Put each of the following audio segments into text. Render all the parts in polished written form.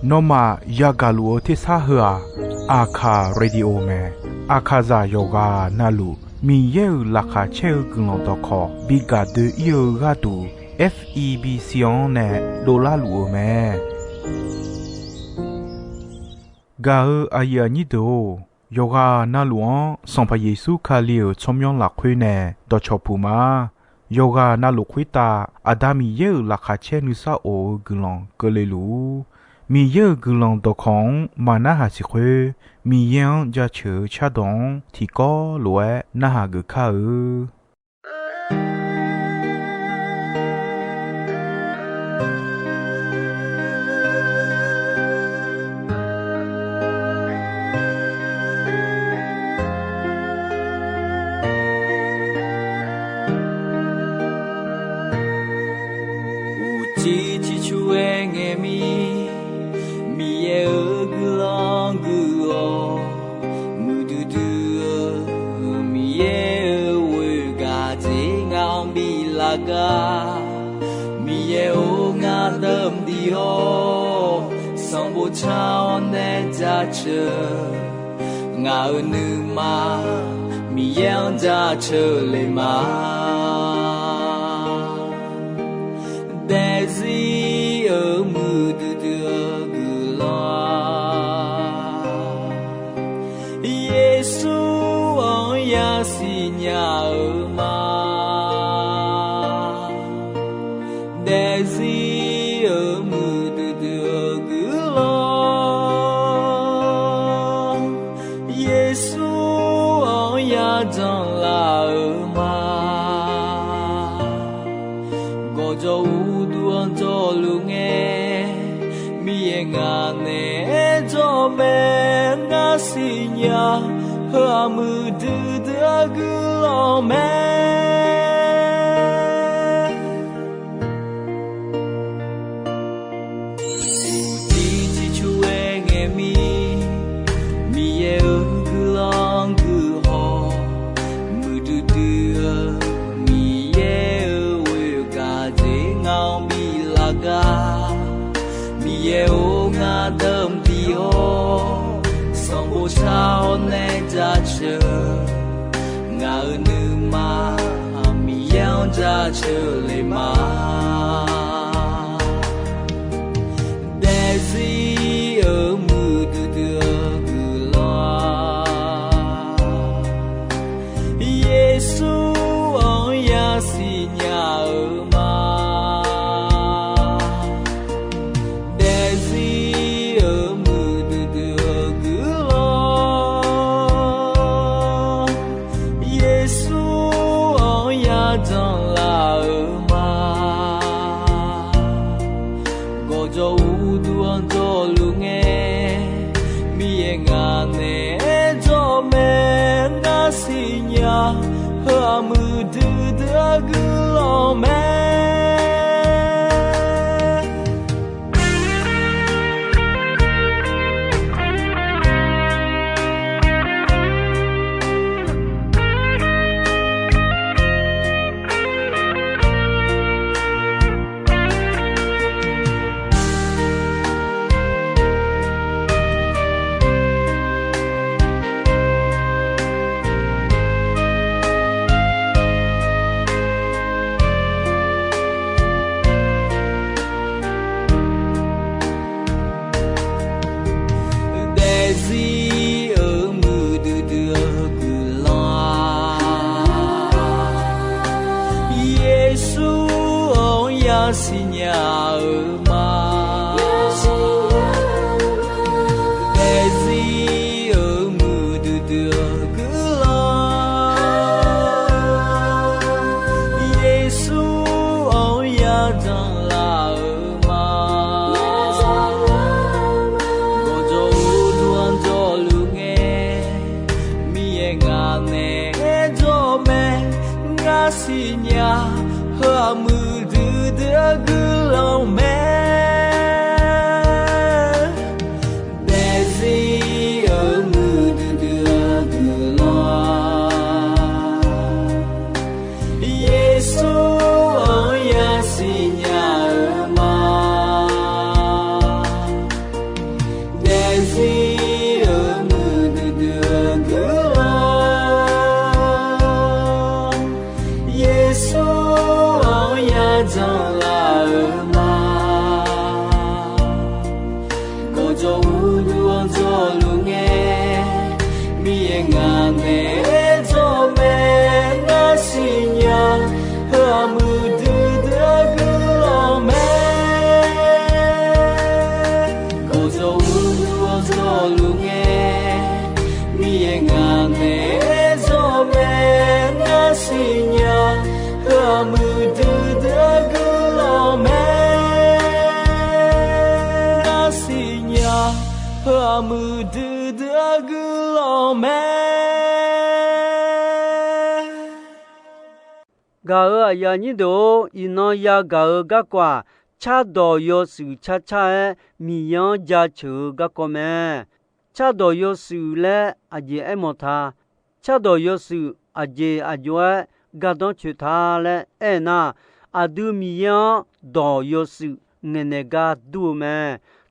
นอมายากาลูที่ซาหัวอาคาเรดิโอเมอาคาซาโยกานาลูมีเยอลักาเชลกุลตอคอบิกาเดเยกาตู FEB ซิออนเนโดลาลูเมกาอายานิโดโยกานาลูอันสัมพเยซูคาเลียวชมยองลักคุยเนดอชอปูมาโยกานาลูคุยตาอาดามีเยอลักาเชนุซาโอกุลองเกเลลูมีเยอะกุลองตอของมานาหาสิคุมียังจะเชื่อชาดงที่ก็รวยนาหากึข้ามีเยโองาเดิมดีโอสองบุชาวเนจะเชื่องาหนึ่งมามียังจะเชื่อเลยมาเดซีมือดื้อกุลาเยซูยาสิญามา和木的个老妹，无地之处爱爱咪，咪也个浪个好，木的咪也为个在熬咪拉个，咪也有我等的哦。ชาวเนจะเชื่องาหนึ่งมามียังจะเชื่อเลยมาเดซีมือดื้อกุลาเยซูยาสิญามาเดซี和木的个老妹。和木的个老妹。耶稣呀，信呀。mu du de gu lo me ga ya ni do ino ya ga kwa cha do yo su cha cha mi yan ja chu ga ko me cha do yo su le a je e mo tha cha do yo su a je a jo ga don chu tha le e na a du mi yan do yo su ne ne ga du me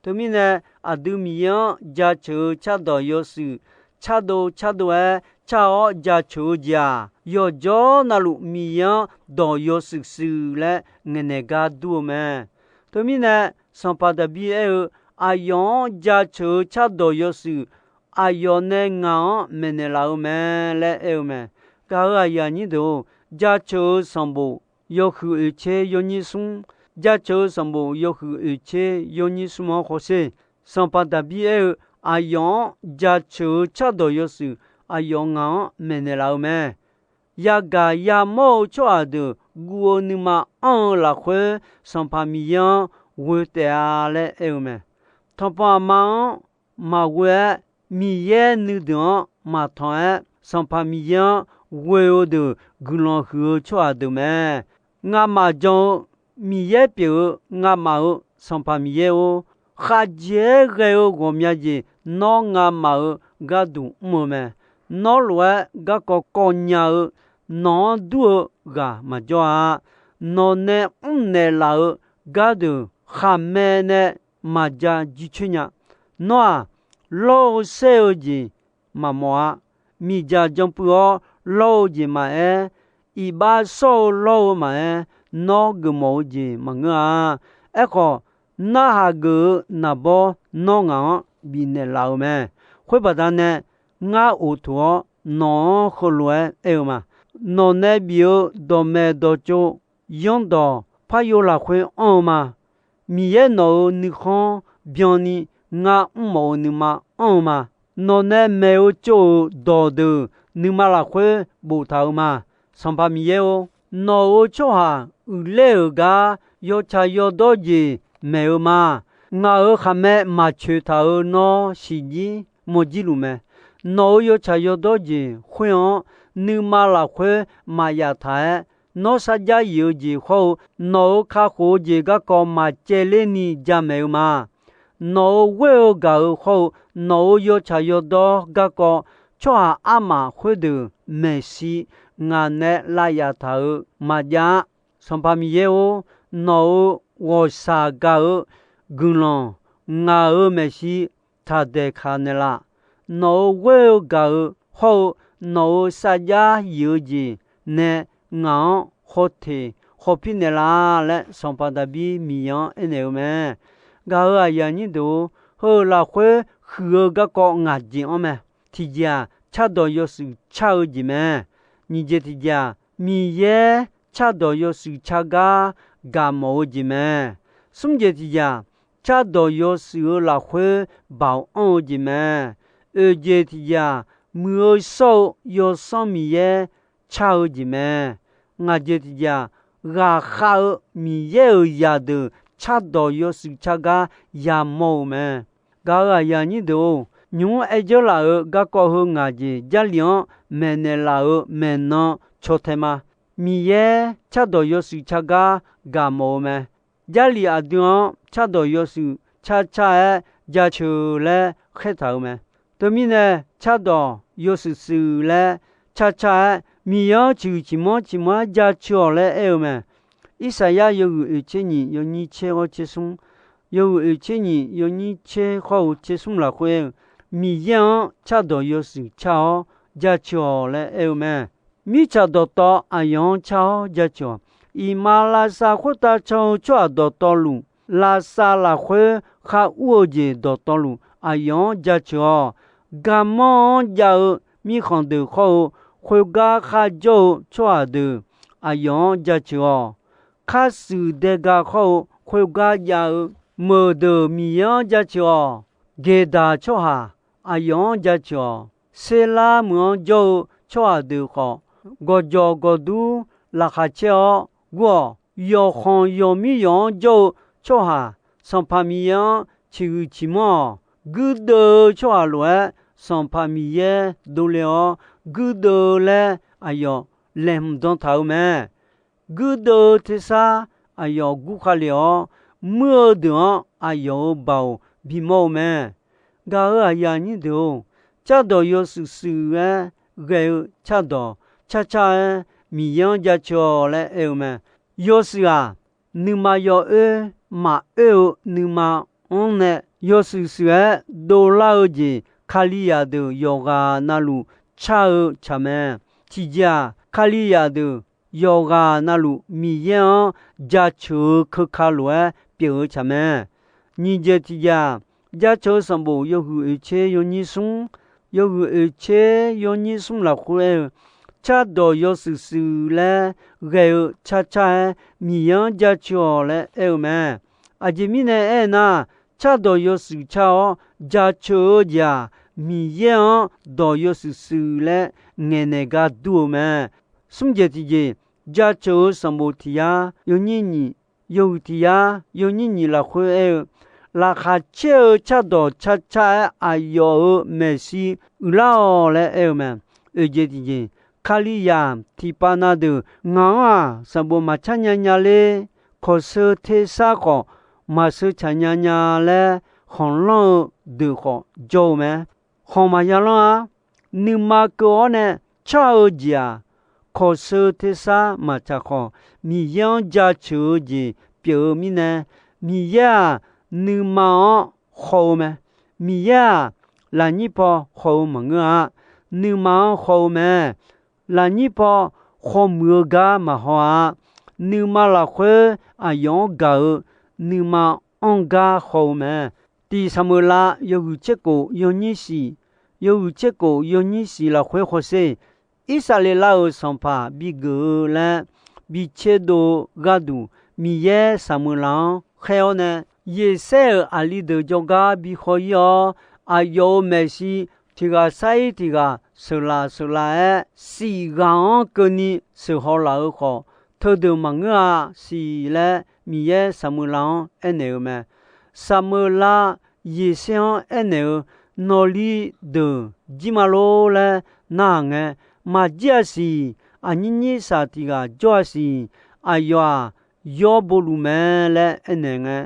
to mi ne a du mi yan ja chu cha do yo su cha do e cha o ja chu ja yo jo na lu mi yan do yo su su le ne ne ga du me to mi ne son pa da bi e a yon ja chu cha do yo su a yo ne nga me ne la me le e me ga ya ni do ja chu son bo yo khu e che yo ni sun ja chu son bo yo khu e che yo ni su mo ho se son pa da bi e a yon ja chu cha do yo su a yo nga me ne la me ya ga ya mo cho de guo ni ma an la khwe son pa mi yan wo te a le e me ton pa ma we mi ye ni do ma ton son pa mi yan wo o de gulon hu cho de me nga ma jon mi ye pe nga ma o son pa mi ye o kha je ge o go mya ji no nga ma o ga du mo me no lo ga ko nya no du ga ma jo a no ne ne la ga du kha me ne ma ja ji chunya no a lo se o ji ma mo a mi ja jong pu o lo ji ma i ba so lo ma no gu mo ji ma nga e ko na ha gu na bo no nga bi ne la me khwe ba da ne nga o to no kho lo e ma no ne bi o do me do cho yon do pa yo la khwe on ma mi ye no ni khon bion ni nga mo ni ma on ma no ne me o cho do de ni ma la khwe bu ta ma sam pa mi ye o no o cho ha u le ga yo cha yo do ji me o ma nga o kha me ma chue ta o no shi ji mo ji lu me no yo cha yo do ji khwe on ni ma la khwe ma ya tha no sa ja yo ji kho no kha kho ji ga ko ma che le ni ja me ma no we o ga kho no yo cha yo do ga ko cho a ma khwe de me si nga ne la ya tha ma ja som pa mi ye o no wo sa ga gun lo nga me si tha de kha ne la no we o ga ho no sa ja yo ji ne nga ho the ho pi ne la le som pa da bi mi yan e ne me ga ya ni do ho la khwe khu ga ko nga ji o me ti ja cha do yo su cha o ji me ni je ti ja mi ye cha do yo su cha ga mo ji me sum je ti ja cha do yo su la khwe ba o ji me e je ti ja mu so yo so mi ye cha o ji me nga je ti ja ga kha mi ye ya de cha do yo su cha ga ya mo me ga ya ni do nyu e jo la ga ko ho nga ji ja lion me ne la me no cho the ma mi ye cha do yo su cha ga mo me ja li a du cha do yo su cha cha ja chu le khe ta me to mi ne cha do yo su su le cha cha mi yo chu chi mo ja chu le e me Isaya yo e che ni yo ni che o che sung yo e che ni yo ni che ho che sung la khwe mi yan cha do yo su cha o ja chu le e me mi cha do to a yon cha o ja chu i ma la sa khu ta chou chwa do to lu la sa la khwe kha u je do to lu a yon ja chu ga mo ja mi khon de kho khwe ga kha jo chwa de a yon ja chu kha su de ga kho khwe ga ya mo de mi yan ja chu ge da chu ha a yon ja chu se la mo jo chwa de kho go jo go du la kha che go yo khon yo mi yon jo chu ha som pa mi yan chi chi mo Good cho alwe son pamiye doleo good le ayo lem don thau me good tesa ayo gu khaleo mưa de ayo bao bi mo me ga aya ni do cha do yo su su ge cha do cha cha mi yang ja cho le e me yo su a ni ma yo ma ni ma on ne yo su su do la ji khaliya do yoga nalu cha cha me chi ja khaliya do yoga nalu mi yang ja chu kha lo pi cha me ni je ti ja ja cho sam bo yo hu che yo ni sung yo hu che yo ni sung la khu cha do yo su su le ge cha cha mi yang ja cho le e me a ji mi ne na cha do yo su cha ja cho ja mi yang do yo su su le ne ne ga du me sung je ti je ja cho sam bo ti ya yo ni yo ti ya yo ni la khu la kha che cha do cha cha ayo me si la le e me e je ti je khaliya ti pa na de nga sabo ma cha nya le ko se te sa ko ma se cha nya le hon lo de ko jo me hon ma ya lo ni ma ko ne cha o ja ko se te sa ma cha ko mi yang ja chu ji pyo mi ne mi ya ni ma ho me mi ya la ni po ho ma nga ni ma ho me la ni po ho mu ga ma ho ni ma la khwe a yon ga ni ma on ga ho me ti samula yo che ko yo ni si yo che ko yo ni si la khwe ho se isale la o son pa bi go la bi che do ga du mi ye samula kheo ne ye se ali de joga bi ho yo ayo me si tiga sai tiga sula si gang ko ni se ho la ho to de manga si le mi ye samula ene me samula ye xian ene no li de jimalo le na nge ma jia si anyi sa tiga jo si ayo yo volume le ene nge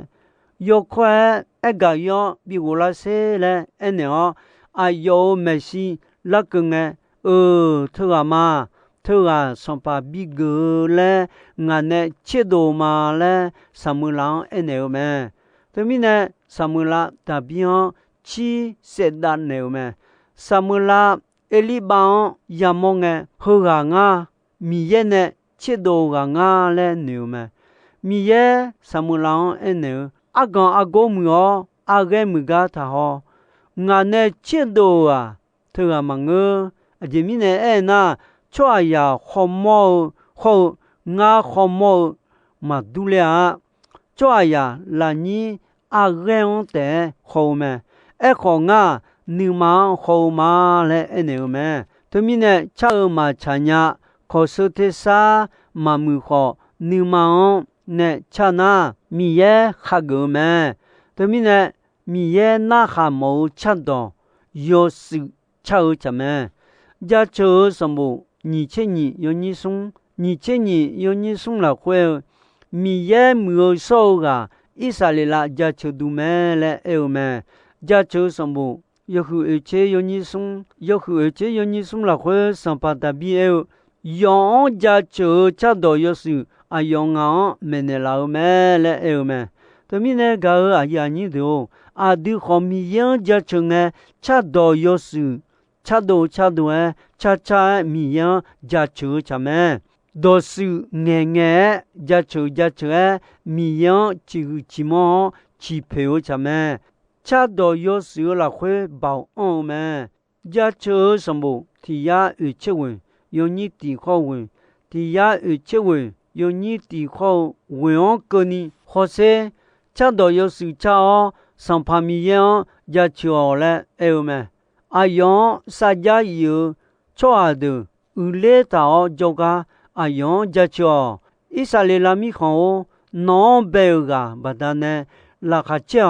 yo kwa ega yo bi wola se le ene o ayo mesi la kenge thua ma thua sompa bi go le ngane chedo ma le samula ene me temine samula tabion chi sedan ne me samula eliban yamonge hoga nga mi ye ne chedo ga nga le ne me mi ye samula ene agan agomu age muga ta ho ngane chedo a thua mangu ajemine na chwa ya homo ho nga homo madulea chwa ya la ni agen te ho me e ko nga ni ma ho ma le ene me temine cha ma chanya ko so te sa ma mu ho ni ma ne chana mi ye khago me temine mi ye na kha mo cha do yo su cha cha me ja cho sambu ni che ni yo ni sung ni che ni yo ni sung la khwe mi ye mu so ga isale la ja cho du me le e me ja cho sambu yo hu e che yo ni sung la khwe sam pa ta bi e yo ja cho cha do yo su a yo nga me ne la me le e me to mi ne ga a ya ni do a du kho mi yan ja cho nge cha do yo su cha do cha cha mi yan ja cho cha me do su nge ja cho mi yan chi mo chi pe o cha me cha do yo su la khwe bao on me ja cho sam bo ti ya u che wen yo ni ti kho wen ti ya u che wen yo ni ti kho wen on ko ni ho se cha do yo su cha o sam pa mi yan ja cho le e me ayon sa ja yu cho a de u le ta o jo ga ayon ja cho isale la mi kho no be ga ba da ne la kha cha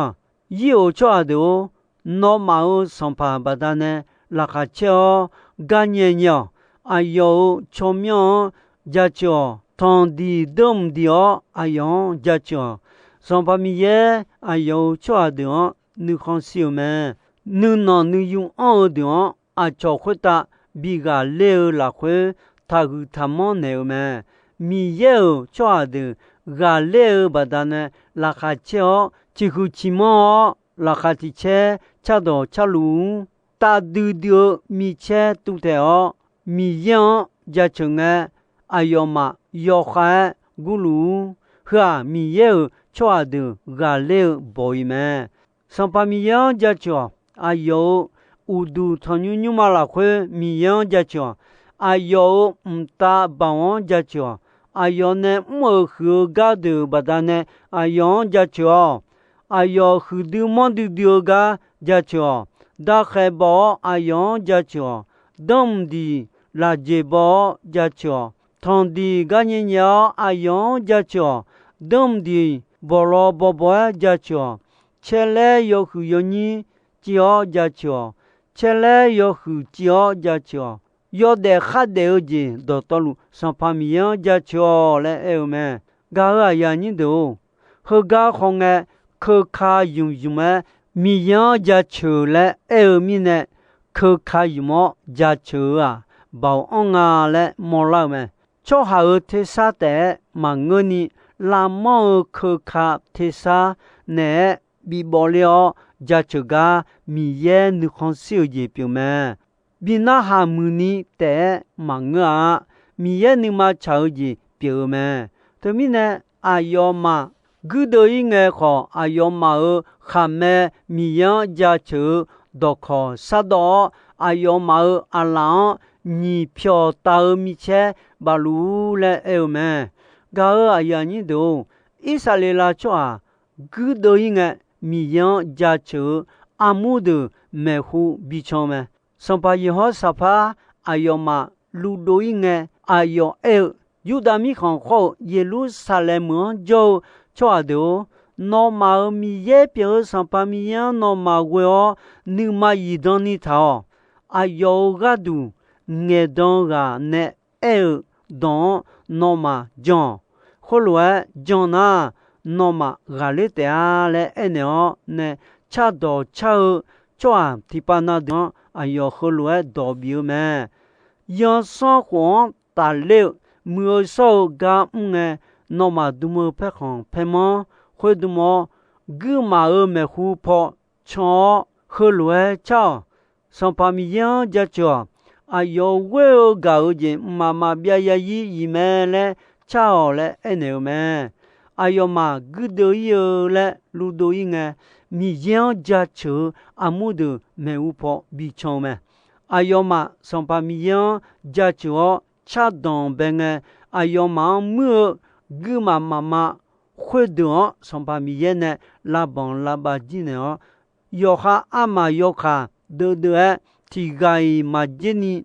yi o cho a de o no mau sampa badane lakacheo ganyenyo ayo chomyo jacho tondi dom dio ayon jacho sampa miye ayo choa dio nu khonsio me nu no nu yung o dio a chokhota biga leo la khwe tagu tamon ne me miye choa de ga leo badane lakacheo chiku chimo lakatiche chado chalu ta du dio mi che tu teo mi yan ja chunga ayoma yo kha gulu ha mi ye chwa de ga le boy me sampa mi yan ja cho ayo udu thonyu nyu ma la khwe mi yan ja cho ayo mta bawon ja cho ayo ne mo khu ga de badane ayon ja cho ayo khu du mon du dio ga ja cho da khe bo ayon ja cho dom di la je bo ja cho thon di ga nyin ya ayon ja cho dom di bo lo bo bo ja cho chele yo khu yo ni chio ja cho chele yo khu chio ja cho yo de kha de ji do to lu san pa mi yan ja cho le e me ga ga ya ni do ho ga khong e kho kha yu yu me mi yan ja cho le e mi ne kho kha yu mo ja cho a bao on a le mo la me cho ha e te sa te ma ngo ni la mo kho kha te sa ne bi bo leo ja cho ga mi ye nu khon si ji pyo me bina ha muni te manga mi ye ni ma chao ji pyo me to mi ne ayo ma gu do yi nge kho ayo ma e kha me mi yan ja cho do kho sa do ayo ma e ala ni pyo ta mi che ba lu le e me ga e aya ni do isa le la cho a gu do yi nge mi yan ja cho amu de me hu bi cho me sampa yeho sapa ayoma ludoi nge ayo yudami khon kho Jerusalem jo choa do no ma mi ye pyo sampa mi yan no ma we ni ma yidon ni tao ayo ga du nge don ga ne don no ma jon kholwa jona no ma ga le te a le ene ne cha do cha choa tipana do ayo khulwa do biu me yan so kwon ta le mu so ga nge no ma du mo phe khon phe mo khwe du mo gu ma e me khu pho cho khulwa cha so pa mi yan ja cho ayo we ga o je ma ma bia ya yi me le cha o le ene me ayo ma gu do yo le lu do yi nge mi yan ja cho amu de me u po bi chong me ayoma son pa mi yan ja cho cha don ben ayoma mu gu ma mama khwe do son pa mi yen ne la bon la ba ji ne yo kha ama yo kha de ti gai ma jeni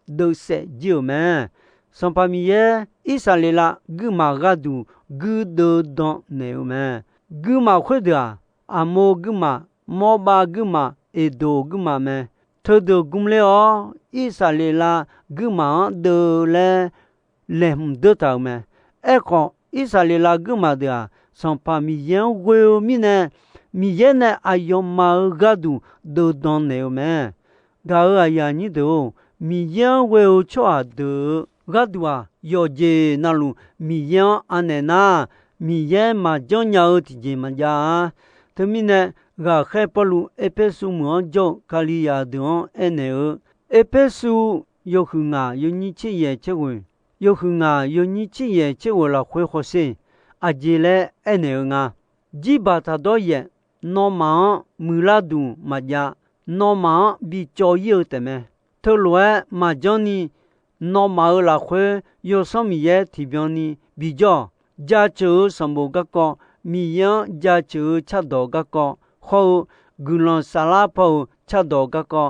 do se ji me son pa mi ye isa le la gu ma ga du gu de don ne me gu ma khwe da amo gu ma mo ba gu ma e do gu ma me to do gum le o isa le la gu ma de le de ta me e ko isa le la gu ma de son pa mi yen we mi ne mi yen ne ayo ma ga du do don ne me ga a ya ni do mi yen we o cho a de ga du a yo je na lu mi yen ane na mi yen ma jo nya o ti je ma ja to mi ne ga khe polu epesu mo jo kaliya don ene epesu yo hunga yo ni chi ye che wen yo hunga yo ni chi ye che wo la khwe kho se a je le ene nga ji ba ta do ye no ma mu la du ma ja no ma bi cho ye te me to lo ma jo ni no ma la khwe yo so mi ye ti byo ni bi jo ja chu sam bo ga ko mi yan ja chu cha do ga ko ho gulon sala po cha do ga ko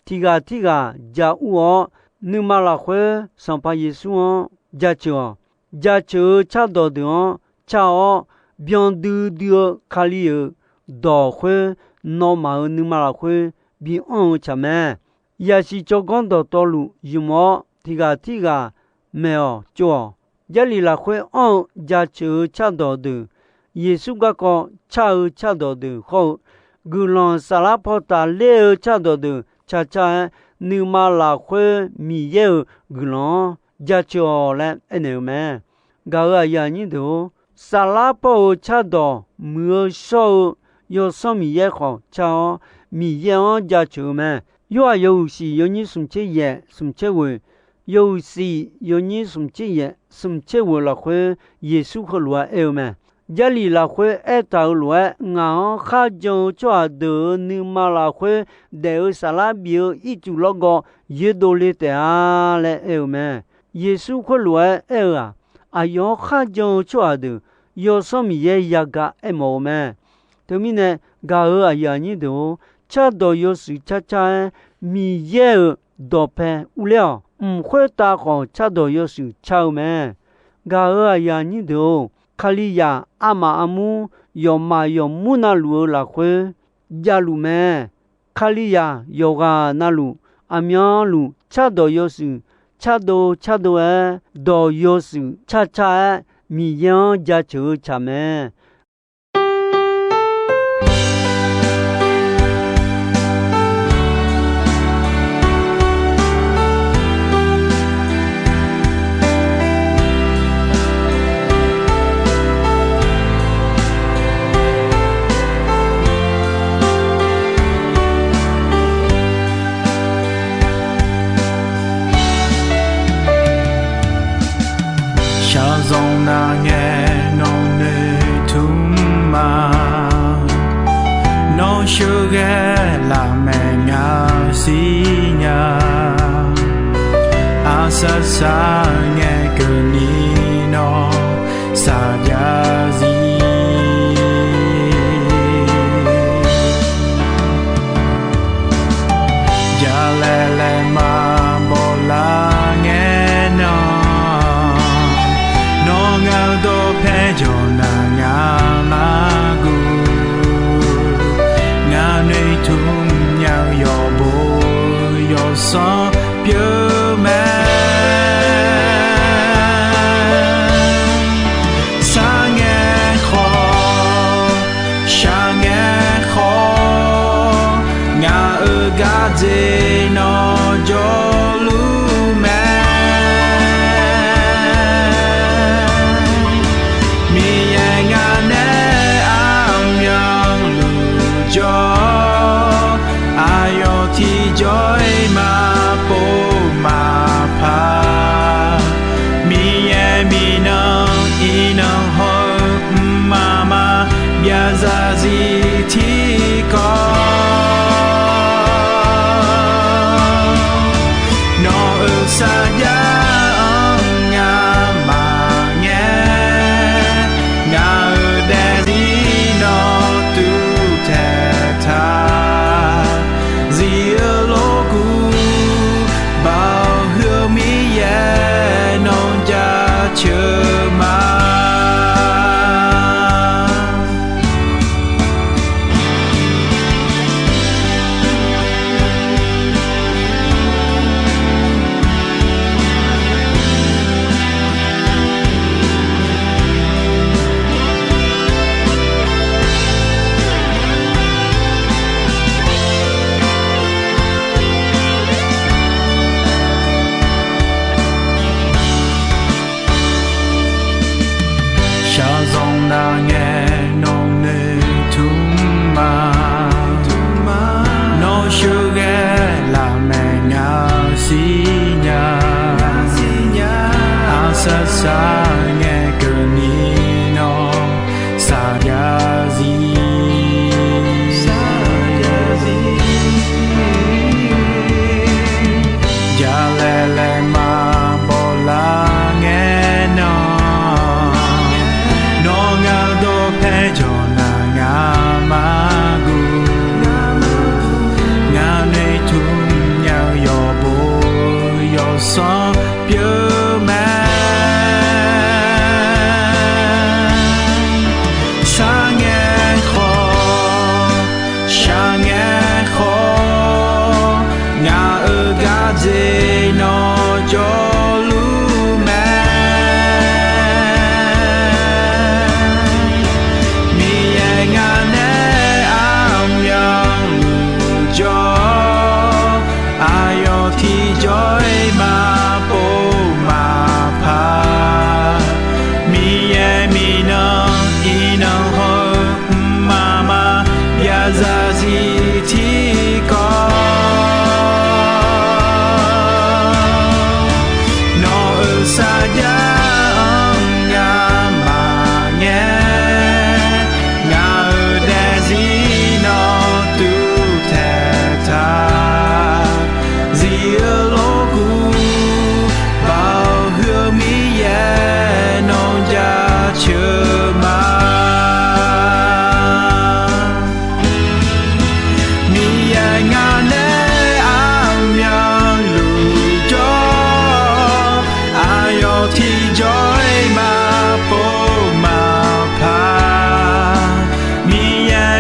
tiga ja u nu ma la khwe san pa yesu ja chu cha do de cha o byon du khali do khwe nó mà nương mà là khuê bị ông cha mẹ ya si cho con đó to lu yumo thì gà mèo chó gia lì là khuê ông gia chữ cha đó được Giêsu ga có cha đó được khâu gù lon sala pota lê cha đó được cha nương mà là khuê mi ye gù lon gia chó lên anh mẹ gà ya như đó sala po cha đó mưa sâu yo so mi ye khó cha mi ye on gia chữ mẹ yo si yo ni sum che ye sum che we yo si yo ni sum che ye sum che we la khuê Giêsu khô lúa mẹ gia lì là khuê tàu lúa ngã khá dầu cho đỡ nương mà là khuê để xả lá biểu ít chú lo gọ ye đồ lê tè lệ mẹ Giêsu khô lúa yo khá dầu cho đỡ yo so mi ye ya ga mẹ thế mình nè ga ya như đó cha đồ yo sự cha mi ye đồ pe uleo khuê ta có cha đồ yo sự chào mẹ ga ya như đó Kaliya ama amu yoma yomuna lu la kwe jalu me Kaliya yoga nalu amya lu chado yosu chado do yosu cha mi yan ja chu cha me dòng na nghe non nê thum ma non chưa ghé là mẹ nhà si nhà asa sa nghe cơ ni no sa ya zi ya le ma bo la nghe no ngao do phe cho na nga ma gu nga nei thum nhau yo bo yo so pyo ma sa nghe kho sha nghe kho nga ga de no jo joy ma po ma pa mi e mi no ino ho mama bia za zi ti ko no sa ya nga ma nghe nga de di no tu te ta chưa mà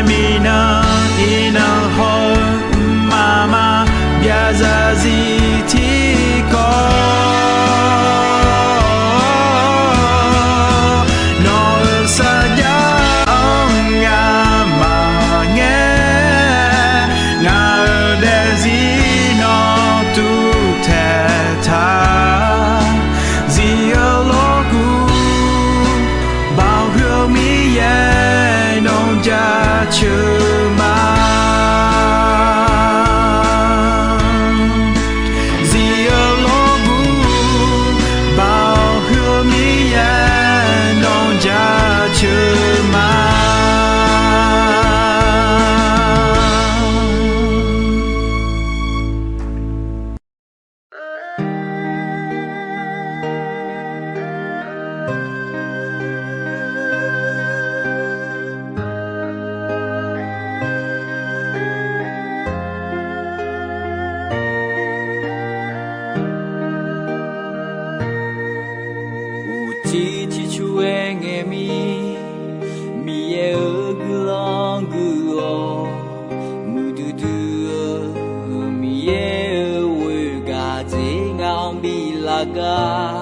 mina ina ho mama biazazi tiko no saja ngama nge ngar dezi no tu teta zia logu bao hương mi ye non ja chuma zia logu bao hương mi ye non ja chuma chỉ chú em nghe mi ở cứ lo cứ o mu du mi ở quê gà dễ ngang bi la ga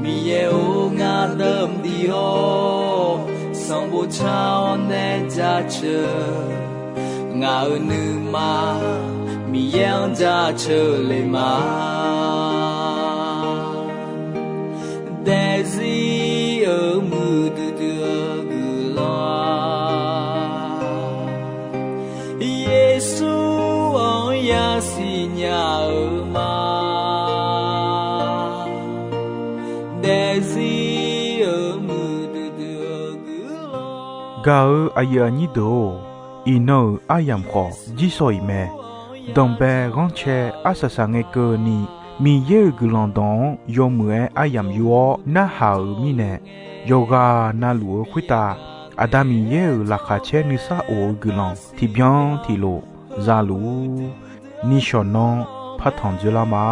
mi ở ngã đâm đi ho song bộ trao nên ra chờ ngã ở nữ mà mi yang ra chờ lệ mà Desi ở mưa đưa gửi lo Giêsu ông ya si nhà ở mà Desi ở mưa đưa gửi lo Gao aya ni do ino ayam kho jisoi me dombe ronche asasange ko ni mi ye gulandon yo mue ayam yo na hao mi ne yoga na luo kwita adami ye la kha che ni sa o gulan ti bien ti lo za lu ni shonon phathon jula ma